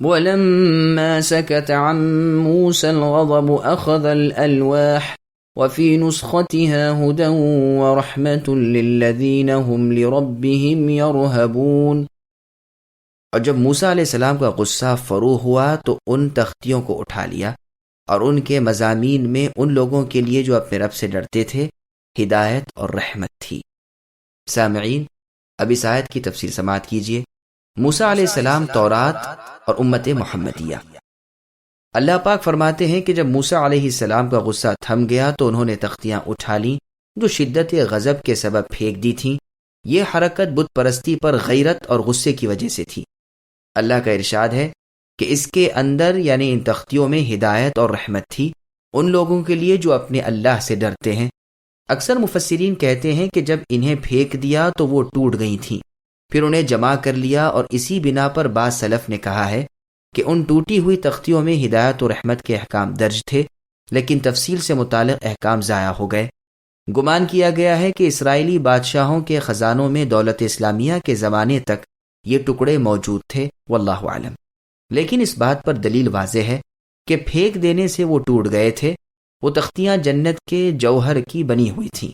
ولما سكت عن موسى الغضب أخذ الألواح وفي نسختها هدى ورحمة للذين هم لربهم يرهبون۔ اور جب موسیٰ علیہ السلام کا غصہ فروغ ہوا تو ان تختیوں کو اٹھا لیا اور ان کے مضامین میں ان لوگوں کے لیے جو اپنے رب سے ڈرتے تھے ہدایت اور رحمت تھی۔ سامعین، اب اس آیت کی تفسیر سماعت کیجیے۔ موسیٰ علیہ السلام، تورات اور امت محمدیہ۔ اللہ پاک فرماتے ہیں کہ جب موسیٰ علیہ السلام کا غصہ تھم گیا تو انہوں نے تختیاں اٹھا لیں جو شدت غضب کے سبب پھینک دی تھیں۔ یہ حرکت بت پرستی پر غیرت اور غصے کی وجہ سے تھی۔ اللہ کا ارشاد ہے کہ اس کے اندر یعنی ان تختیوں میں ہدایت اور رحمت تھی ان لوگوں کے لیے جو اپنے اللہ سے ڈرتے ہیں۔ اکثر مفسرین کہتے ہیں کہ جب انہیں پھینک دیا تو وہ ٹوٹ گئی تھیں، پھر انہیں جمع کر لیا، اور اسی بنا پر بعض سلف نے کہا ہے کہ ان ٹوٹی ہوئی تختیوں میں ہدایت و رحمت کے احکام درج تھے، لیکن تفصیل سے متعلق احکام ضائع ہو گئے۔ گمان کیا گیا ہے کہ اسرائیلی بادشاہوں کے خزانوں میں دولت اسلامیہ کے زمانے تک یہ ٹکڑے موجود تھے، واللہ عالم۔ لیکن اس بات پر دلیل واضح ہے کہ پھینک دینے سے وہ ٹوٹ گئے تھے۔ وہ تختیاں جنت کے جوہر کی بنی ہوئی تھیں۔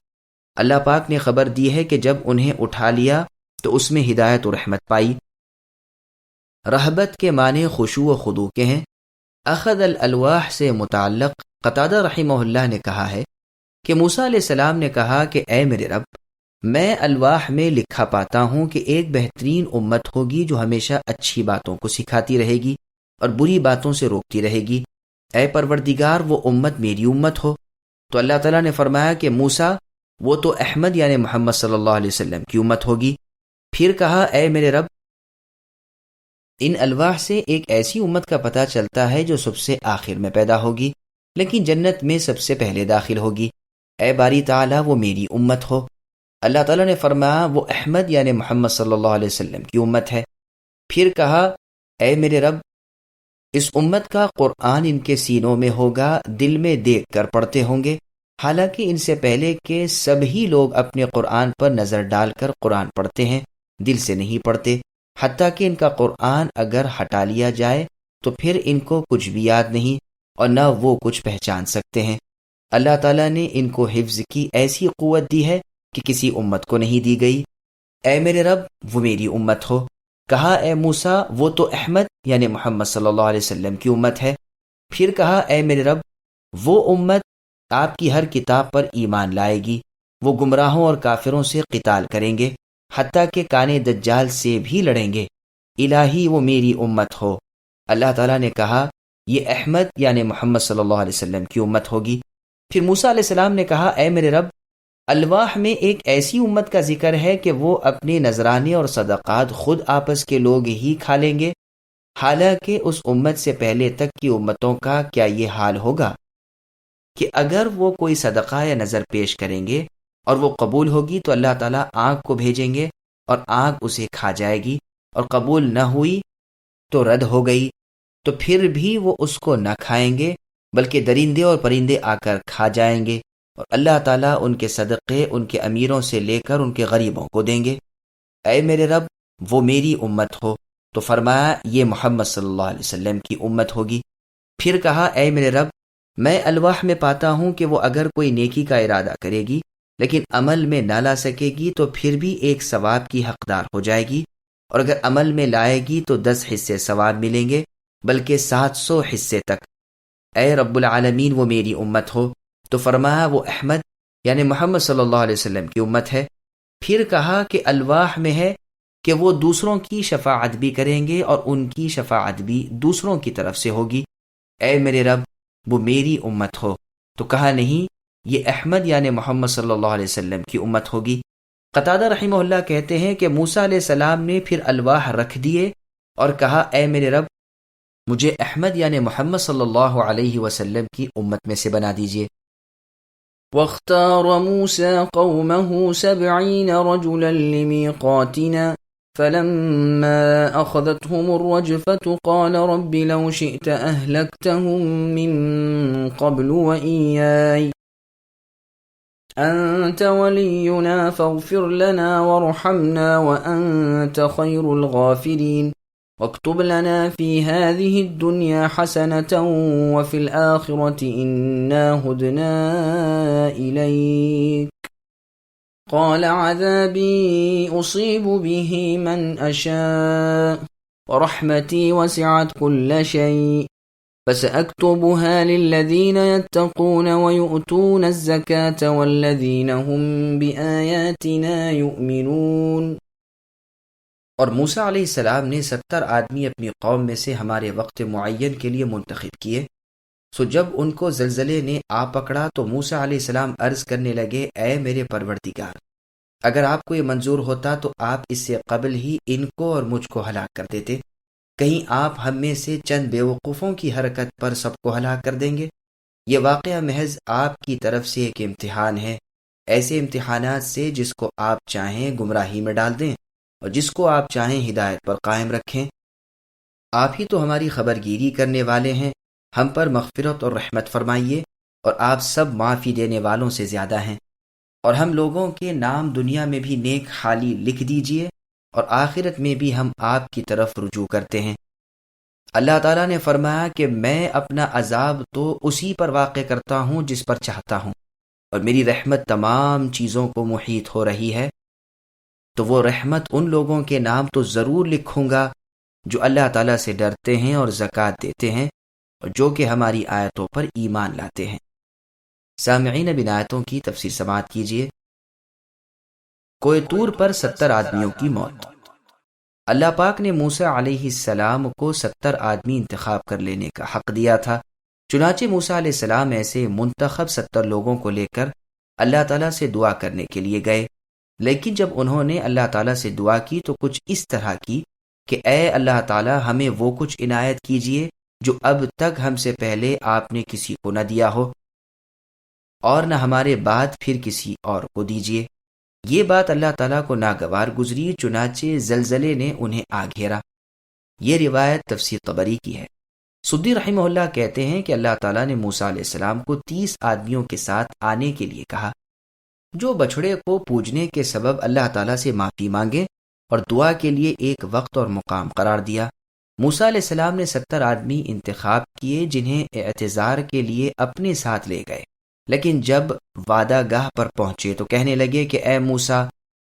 اللہ پاک نے خبر دی ہے کہ جب انہیں اٹھا لیا تو اس میں ہدایت و رحمت پائی۔ رہبت کے معنی خشوع و خضوع کے ہیں۔ اخذ الالواح سے متعلق قتادہ رحمہ اللہ نے کہا ہے کہ موسیٰ علیہ السلام نے کہا کہ اے میرے رب، میں الواح میں لکھا پاتا ہوں کہ ایک بہترین امت ہوگی جو ہمیشہ اچھی باتوں کو سکھاتی رہے گی اور بری باتوں سے روکتی رہے گی۔ اے پروردگار، وہ امت میری امت ہو۔ تو اللہ تعالیٰ نے فرمایا کہ موسیٰ، وہ تو احمد یعنی محمد صلی اللہ علیہ وسلم کی امت ہوگی۔ پھر کہا اے میرے رب، ان الواح سے ایک ایسی امت کا پتہ چلتا ہے جو سب سے آخر میں پیدا ہوگی لیکن جنت میں سب سے پہلے داخل ہوگی۔ اے باری تعالیٰ، وہ میری امت ہو۔ اللہ تعالیٰ نے فرمایا وہ احمد یعنی محمد صلی اللہ علیہ وسلم کی امت ہے۔ پھر کہا اے میرے رب، اس امت کا قرآن ان کے سینوں میں ہوگا، دل میں دیکھ کر پڑھتے ہوں گے، حالانکہ ان سے پہلے کے سبھی لوگ اپنے قرآن پر نظر ڈال کر قرآن پڑھتے ہیں، دل سے نہیں پڑھتے، حتیٰ کہ ان کا قرآن اگر ہٹا لیا جائے تو پھر ان کو کچھ بھی یاد نہیں اور نہ وہ کچھ پہچان سکتے ہیں۔ اللہ تعالیٰ نے ان کو حفظ کی ایسی قوت دی ہے کہ کسی امت کو نہیں دی گئی۔ اے میرے رب، وہ میری امت ہو۔ کہا اے موسیٰ، وہ تو احمد یعنی محمد صلی اللہ علیہ وسلم کی امت ہے۔ پھر کہا اے میرے رب، وہ امت آپ کی ہر کتاب پر ایمان لائے گی، وہ گمراہوں اور کافروں سے قتال کریں گے، حتیٰ کہ کانے دجال سے بھی لڑیں گے۔ الہی، وہ میری امت ہو۔ اللہ تعالیٰ نے کہا یہ احمد یعنی محمد صلی اللہ علیہ وسلم کی امت ہوگی۔ پھر موسیٰ علیہ السلام نے کہا اے میرے رب، الواح میں ایک ایسی امت کا ذکر ہے کہ وہ اپنے نذرانے اور صدقات خود آپس کے لوگ ہی کھا لیں گے، حالانکہ اس امت سے پہلے تک کی امتوں کا کیا یہ حال ہوگا کہ اگر وہ کوئی صدقہ یا نذر پیش کریں گے اور وہ قبول ہوگی تو اللہ تعالیٰ آگ کو بھیجیں گے اور آگ اسے کھا جائے گی، اور قبول نہ ہوئی تو رد ہو گئی تو پھر بھی وہ اس کو نہ کھائیں گے بلکہ درندے اور پرندے آ کر کھا جائیں گے، اور اللہ تعالیٰ ان کے صدقے ان کے امیروں سے لے کر ان کے غریبوں کو دیں گے۔ اے میرے رب، وہ میری امت ہو۔ تو فرمایا یہ محمد صلی اللہ علیہ وسلم کی امت ہوگی۔ پھر کہا اے میرے رب، میں الواح میں پاتا ہوں کہ وہ اگر کوئی نیکی کا ارادہ کرے گی لیکن عمل میں نہ لا سکے گی تو پھر بھی ایک ثواب کی حقدار ہو جائے گی، اور اگر عمل میں لائے گی تو 10 حصے ثواب ملیں گے بلکہ 700 حصے تک۔ اے رب العالمین، وہ میری امت ہو۔ تو فرمایا وہ احمد یعنی محمد صلی اللہ علیہ وسلم کی امت ہے۔ پھر کہا کہ الواح میں ہے کہ وہ دوسروں کی شفاعت بھی کریں گے اور ان کی شفاعت بھی دوسروں کی طرف سے ہوگی۔ اے میرے رب، وہ میری امت ہو۔ تو کہا نہیں، یہ احمد یعنی محمد صلی اللہ علیہ وسلم کی امت ہوگی۔ قتادہ رحمہ اللہ کہتے ہیں کہ موسیٰ علیہ السلام نے پھر الواح رکھ دیے اور کہا اے میرے رب، مجھے احمد یعنی محمد صلی اللہ علیہ وسلم کی امت میں سے بنا دیجیے۔ واختار موسى قومه 70 رجلا لميقاتنا فلما أخذتهم الرجفة قال رب لو شئت أهلكتهم من قبل وإياي أنت ولينا فاغفر لنا وارحمنا وأنت خير الغافرين۔ واكتب لنا في هذه الدنيا حسنة وفي الآخرة إنا هدنا إليك قال عذابي أصيب به من أشاء ورحمتي وسعت كل شيء فسأكتبها للذين يتقون ويؤتون الزكاة والذين هم بآياتنا يؤمنون۔ اور موسیٰ علیہ السلام نے 70 آدمی اپنی قوم میں سے ہمارے وقت معین کے لیے منتخب کیے۔ سو جب ان کو زلزلے نے آ پکڑا تو موسیٰ علیہ السلام عرض کرنے لگے، اے میرے پروردگار، اگر آپ کو یہ منظور ہوتا تو آپ اس سے قبل ہی ان کو اور مجھ کو ہلاک کر دیتے۔ کہیں آپ ہم میں سے چند بیوقوفوں کی حرکت پر سب کو ہلاک کر دیں گے؟ یہ واقعہ محض آپ کی طرف سے ایک امتحان ہے، ایسے امتحانات سے جس کو آپ چاہیں گمراہی میں ڈال دیں اور جس کو آپ چاہیں ہدایت پر قائم رکھیں۔ آپ ہی تو ہماری خبرگیری کرنے والے ہیں، ہم پر مغفرت اور رحمت فرمائیے، اور آپ سب معافی دینے والوں سے زیادہ ہیں۔ اور ہم لوگوں کے نام دنیا میں بھی نیک حالی لکھ دیجئے، اور آخرت میں بھی ہم آپ کی طرف رجوع کرتے ہیں۔ اللہ تعالیٰ نے فرمایا کہ میں اپنا عذاب تو اسی پر واقع کرتا ہوں جس پر چاہتا ہوں، اور میری رحمت تمام چیزوں کو محیط ہو رہی ہے۔ تو وہ رحمت ان لوگوں کے نام تو ضرور لکھوں گا جو اللہ تعالیٰ سے ڈرتے ہیں اور زکوٰۃ دیتے ہیں، اور جو کہ ہماری آیتوں پر ایمان لاتے ہیں۔ سامعین، اب ان آیتوں کی تفسیر سماعت کیجیے۔ کوہ طور پر 70 آدمیوں کی موت۔ اللہ پاک نے موسیٰ علیہ السلام کو 70 آدمی انتخاب کر لینے کا حق دیا تھا، چنانچہ موسیٰ علیہ السلام ایسے منتخب 70 لوگوں کو لے کر اللہ تعالیٰ سے دعا کرنے کے لیے گئے۔ لیکن جب انہوں نے اللہ تعالیٰ سے دعا کی تو کچھ اس طرح کی کہ اے اللہ تعالیٰ، ہمیں وہ کچھ عنایت کیجیے جو اب تک ہم سے پہلے آپ نے کسی کو نہ دیا ہو، اور نہ ہمارے بعد پھر کسی اور کو دیجیے۔ یہ بات اللہ تعالیٰ کو ناگوار گزری، چنانچہ زلزلے نے انہیں آ گھیرا۔ یہ روایت تفسیر طبری کی ہے۔ سدی رحمہ اللہ کہتے ہیں کہ اللہ تعالیٰ نے موسیٰ علیہ السلام کو 30 آدمیوں کے ساتھ آنے کے لیے کہا، جو بچھڑے کو پوجنے کے سبب اللہ تعالیٰ سے معافی مانگے، اور دعا کے لیے ایک وقت اور مقام قرار دیا۔ موسیٰ علیہ السلام نے 70 آدمی انتخاب کیے جنہیں اعتذار کے لیے اپنے ساتھ لے گئے، لیکن جب وعدہ گاہ پر پہنچے تو کہنے لگے کہ اے موسیٰ،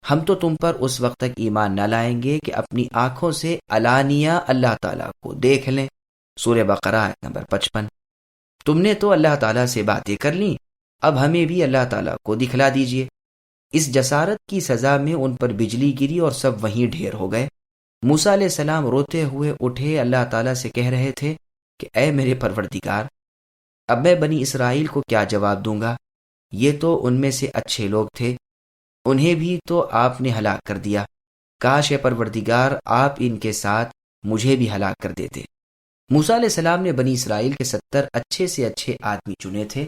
ہم تو تم پر اس وقت تک ایمان نہ لائیں گے کہ اپنی آنکھوں سے علانیہ اللہ تعالیٰ کو دیکھ لیں۔ سورہ بقرہ آیت نمبر 55۔ تم نے تو اللہ تعالیٰ سے باتیں کر لیں، اب ہمیں بھی اللہ تعالیٰ کو دکھلا دیجئے۔ اس جسارت کی سزا میں ان پر بجلی گری اور سب وہیں ڈھیر ہو گئے۔ موسیٰ علیہ السلام روتے ہوئے اٹھے، اللہ تعالیٰ سے کہہ رہے تھے کہ اے میرے پروردگار، اب میں بنی اسرائیل کو کیا جواب دوں گا؟ یہ تو ان میں سے اچھے لوگ تھے، انہیں بھی تو آپ نے ہلاک کر دیا۔ کاش اے پروردگار آپ ان کے ساتھ مجھے بھی ہلاک کر دیتے۔ موسیٰ علیہ السلام نے بنی اسرائیل کے 70 اچھے سے اچھے آدمی چنے تھے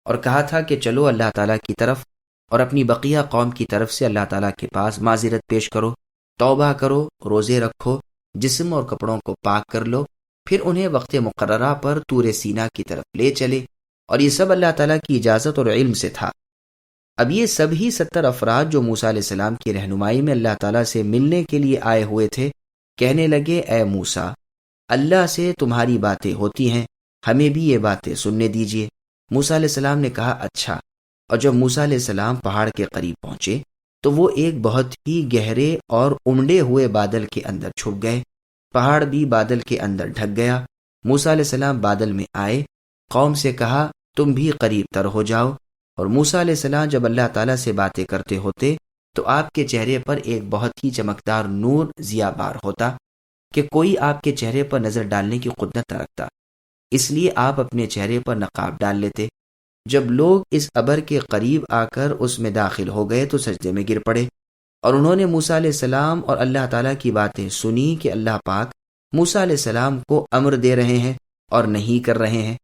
اور کہا تھا کہ چلو اللہ تعالیٰ کی طرف اور اپنی بقیہ قوم کی طرف سے اللہ تعالیٰ کے پاس معذرت پیش کرو، توبہ کرو، روزے رکھو، جسم اور کپڑوں کو پاک کر لو۔ پھر انہیں وقت مقررہ پر طور سینا کی طرف لے چلے، اور یہ سب اللہ تعالیٰ کی اجازت اور علم سے تھا۔ اب یہ سب ہی 70 افراد جو موسیٰ علیہ السلام کی رہنمائی میں اللہ تعالیٰ سے ملنے کے لیے آئے ہوئے تھے، کہنے لگے اے موسیٰ، اللہ سے تمہاری باتیں ہوتی ہیں، ہمیں بھی یہ باتیں سننے دیجیے۔ موسیٰ علیہ السلام نے کہا اچھا۔ اور جب موسیٰ علیہ السلام پہاڑ کے قریب پہنچے تو وہ ایک بہت ہی گہرے اور امڑے ہوئے بادل کے اندر چھپ گئے، پہاڑ بھی بادل کے اندر ڈھک گیا۔ موسیٰ علیہ السلام بادل میں آئے، قوم سے کہا تم بھی قریب تر ہو جاؤ، اور موسیٰ علیہ السلام جب اللہ تعالیٰ سے باتیں کرتے ہوتے تو آپ کے چہرے پر ایک بہت ہی چمکدار نور ضیا بار ہوتا کہ کوئی آپ کے چہرے پر نظر ڈالنے کی قدرت نہ رکھتا، اس لیے آپ اپنے چہرے پر نقاب ڈال لیتے۔ جب لوگ اس ابر کے قریب آ کر اس میں داخل ہو گئے تو سجدے میں گر پڑے، اور انہوں نے موسیٰ علیہ السلام اور اللہ تعالیٰ کی باتیں سنی کہ اللہ پاک موسیٰ علیہ السلام کو امر دے رہے ہیں اور نہیں کر رہے ہیں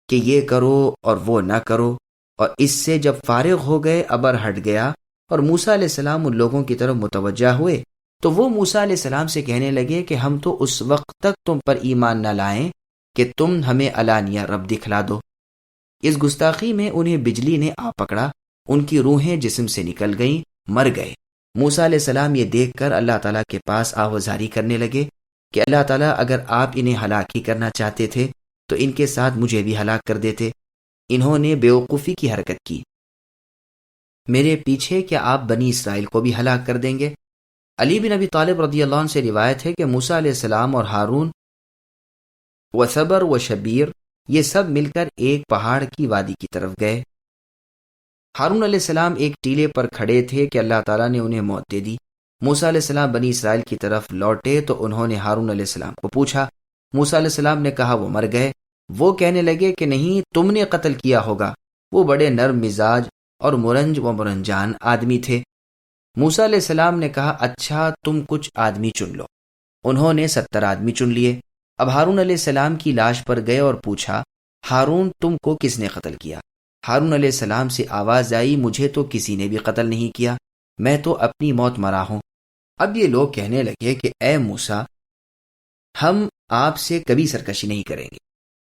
کہ یہ کرو اور وہ نہ کرو۔ اور اس سے جب فارغ ہو گئے، ابر ہٹ گیا اور موسیٰ علیہ السلام ان لوگوں کی طرف متوجہ ہوئے تو وہ موسیٰ علیہ السلام سے کہنے لگے کہ ہم تو اس وقت تک تم پر ایمان نہ لائیں کہ تم ہمیں علانیہ رب دکھلا دو۔ اس گستاخی میں انہیں بجلی نے آ پکڑا، ان کی روحیں جسم سے نکل گئیں، مر گئے۔ موسیٰ علیہ السلام یہ دیکھ کر اللہ تعالیٰ کے پاس آوازاری کرنے لگے کہ اللہ تعالیٰ اگر آپ انہیں ہلاک ہی کرنا چاہتے تھے تو ان کے ساتھ مجھے بھی ہلاک کر دیتے، انہوں نے بیوقوفی کی حرکت کی، میرے پیچھے کیا آپ بنی اسرائیل کو بھی ہلاک کر دیں گے؟ علی بن ابی طالب رضی اللہ عنہ سے روایت ہے کہ موسیٰ علیہ السلام اور ہارون و صبر و شبیر یہ سب مل کر ایک پہاڑ کی وادی کی طرف گئے۔ ہارون علیہ السلام ایک ٹیلے پر کھڑے تھے کہ اللہ تعالیٰ نے انہیں موت دے دی۔ موسیٰ علیہ السلام بنی اسرائیل کی طرف لوٹے تو انہوں نے ہارون علیہ السلام کو پوچھا۔ موسیٰ علیہ السلام نے کہا وہ مر گئے۔ وہ کہنے لگے کہ نہیں، تم نے قتل کیا ہوگا۔ وہ بڑے نرم مزاج اور مرنج و مرنجان آدمی تھے۔ موسیٰ علیہ السلام نے کہا اچھا تم کچھ آدمی چن لو۔ انہوں نے 70 آدمی چن لیے۔ اب ہارون علیہ السلام کی لاش پر گئے اور پوچھا ہارون تم کو کس نے قتل کیا؟ ہارون علیہ السلام سے آواز آئی مجھے تو کسی نے بھی قتل نہیں کیا، میں تو اپنی موت مرا ہوں۔ اب یہ لوگ کہنے لگے کہ اے موسیٰ ہم آپ سے کبھی سرکشی نہیں کریں گے۔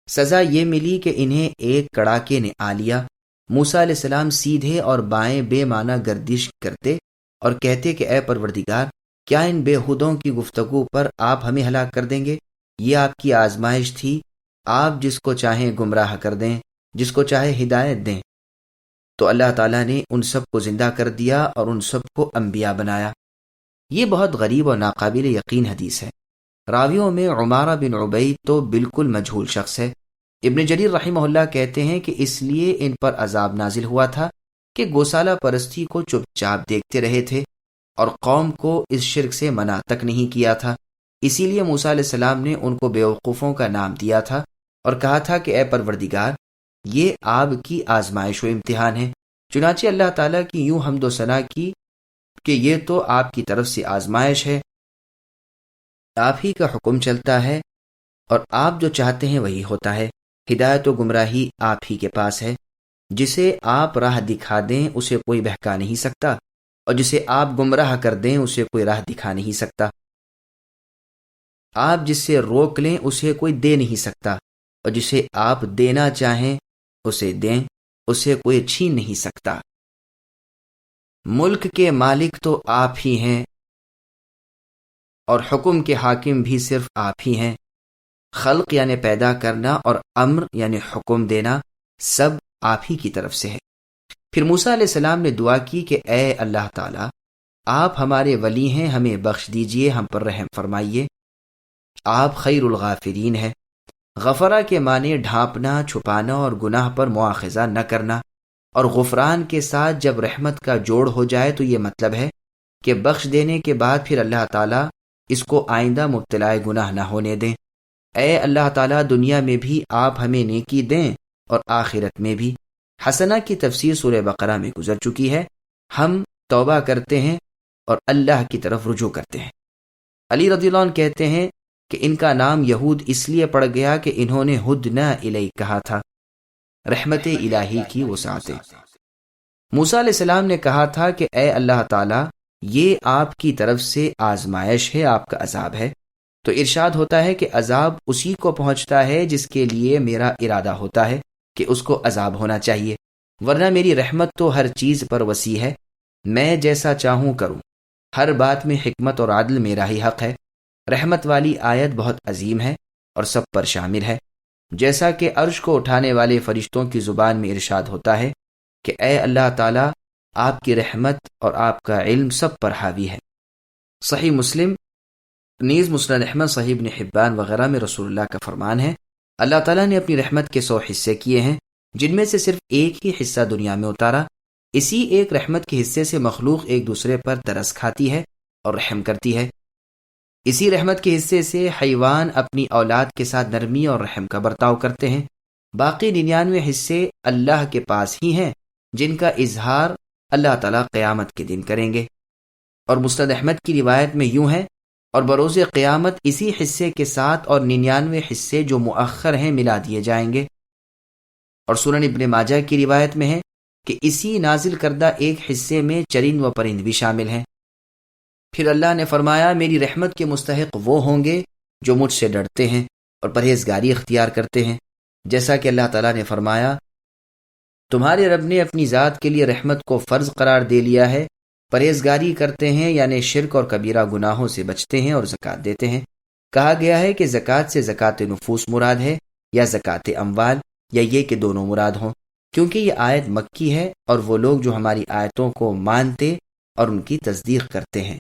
سزا یہ ملی کہ انہیں ایک کڑاکے نے آ لیا۔ موسیٰ علیہ السلام سیدھے اور بائیں بے معنی گردش کرتے اور کہتے کہ اے پروردگار کیا ان بےہودوں کی گفتگو پر آپ ہمیں ہلاک کر دیں گے؟ یہ آپ کی آزمائش تھی، آپ جس کو چاہیں گمراہ کر دیں، جس کو چاہے ہدایت دیں۔ تو اللہ تعالیٰ نے ان سب کو زندہ کر دیا اور ان سب کو انبیاء بنایا۔ یہ بہت غریب اور ناقابل یقین حدیث ہے۔ راویوں میں عمارہ بن عبید تو بالکل مجہول شخص ہے۔ ابن جریر رحمہ اللہ کہتے ہیں کہ اس لیے ان پر عذاب نازل ہوا تھا کہ گوسالہ پرستی کو چپ چاپ دیکھتے رہے تھے اور قوم کو اس شرک سے منع تک نہیں کیا تھا۔ اسی لیے موسیٰ علیہ السلام نے ان کو بیوقوفوں کا نام دیا تھا اور کہا تھا کہ اے پروردگار یہ آپ کی آزمائش و امتحان ہے۔ چنانچہ اللہ تعالیٰ کی یوں حمد و ثنا کی کہ یہ تو آپ کی طرف سے آزمائش ہے، آپ ہی کا حکم چلتا ہے اور آپ جو چاہتے ہیں وہی ہوتا ہے۔ ہدایت و گمراہی آپ ہی کے پاس ہے، جسے آپ راہ دکھا دیں اسے کوئی بہکا نہیں سکتا اور جسے آپ گمراہ کر دیں اسے کوئی راہ دکھا نہیں سکتا۔ آپ جس سے روک لیں اسے کوئی دے نہیں سکتا اور جسے آپ دینا چاہیں اسے دیں، اسے کوئی چھین نہیں سکتا۔ ملک کے مالک تو آپ ہی ہیں اور حکم کے حاکم بھی صرف آپ ہی ہیں۔ خلق یعنی پیدا کرنا اور امر یعنی حکم دینا سب آپ ہی کی طرف سے ہے۔ پھر موسیٰ علیہ السلام نے دعا کی کہ اے اللہ تعالیٰ آپ ہمارے ولی ہیں، ہمیں بخش دیجئے، ہم پر رحم فرمائیے، آپ خیر الغافرین ہیں۔ غفرہ کے معنی ڈھانپنا، چھپانا اور گناہ پر مواخذہ نہ کرنا، اور غفران کے ساتھ جب رحمت کا جوڑ ہو جائے تو یہ مطلب ہے کہ بخش دینے کے بعد پھر اللہ تعالیٰ اس کو آئندہ مبتلا گناہ نہ ہونے دیں۔ اے اللہ تعالیٰ دنیا میں بھی آپ ہمیں نیکی دیں اور آخرت میں بھی۔ حسنہ کی تفسیر سورہ بقرہ میں گزر چکی ہے۔ ہم توبہ کرتے ہیں اور اللہ کی طرف رجوع کرتے ہیں۔ علی رضی اللہ عنہ کہتے ہیں کہ ان کا نام یہود اس لیے پڑ گیا کہ انہوں نے ہدنا الی کہا تھا، رحمت الہی کی وسعتیں۔ موسیٰ علیہ السلام نے کہا تھا کہ اے اللہ تعالیٰ یہ آپ کی طرف سے آزمائش ہے، آپ کا عذاب ہے۔ تو ارشاد ہوتا ہے کہ عذاب اسی کو پہنچتا ہے جس کے لیے میرا ارادہ ہوتا ہے کہ اس کو عذاب ہونا چاہیے، ورنہ میری رحمت تو ہر چیز پر وسیع ہے، میں جیسا چاہوں کروں، ہر بات میں حکمت اور عدل میرا ہی حق ہے۔ رحمت والی آیت بہت عظیم ہے اور سب پر شامل ہے، جیسا کہ عرش کو اٹھانے والے فرشتوں کی زبان میں ارشاد ہوتا ہے کہ اے اللہ تعالیٰ آپ کی رحمت اور آپ کا علم سب پر حاوی ہے۔ صحیح مسلم نیز مسند احمد، صحیح ابن حبان وغیرہ میں رسول اللہ کا فرمان ہے اللہ تعالیٰ نے اپنی رحمت کے 100 حصے کیے ہیں، جن میں سے صرف ایک ہی حصہ دنیا میں اتارا۔ اسی ایک رحمت کے حصے سے مخلوق ایک دوسرے پر ترس کھاتی ہے اور رحم کرتی ہے۔ اسی رحمت کے حصے سے حیوان اپنی اولاد کے ساتھ نرمی اور رحم کا برتاؤ کرتے ہیں۔ باقی 99 حصے اللہ کے پاس ہی ہیں، جن کا اظہار اللہ تعالیٰ قیامت کے دن کریں گے۔ اور مسند احمد کی روایت میں یوں ہے، اور بروز قیامت اسی حصے کے ساتھ اور 99 حصے جو مؤخر ہیں ملا دیے جائیں گے۔ اور سنن ابن ماجہ کی روایت میں ہے کہ اسی نازل کردہ ایک حصے میں چرند و پرند بھی شامل ہیں۔ پھر اللہ نے فرمایا میری رحمت کے مستحق وہ ہوں گے جو مجھ سے ڈرتے ہیں اور پرہیزگاری اختیار کرتے ہیں، جیسا کہ اللہ تعالیٰ نے فرمایا تمہارے رب نے اپنی ذات کے لیے رحمت کو فرض قرار دے لیا ہے، پرہیزگاری کرتے ہیں یعنی شرک اور کبیرہ گناہوں سے بچتے ہیں اور زکوٰۃ دیتے ہیں۔ کہا گیا ہے کہ زکوٰۃ سے زکوٰۃ نفوس مراد ہے یا زکوٰۃ اموال، یا یہ کہ دونوں مراد ہوں، کیونکہ یہ آیت مکی ہے اور وہ لوگ جو ہماری آیتوں کو مانتے اور ان کی تصدیق کرتے ہیں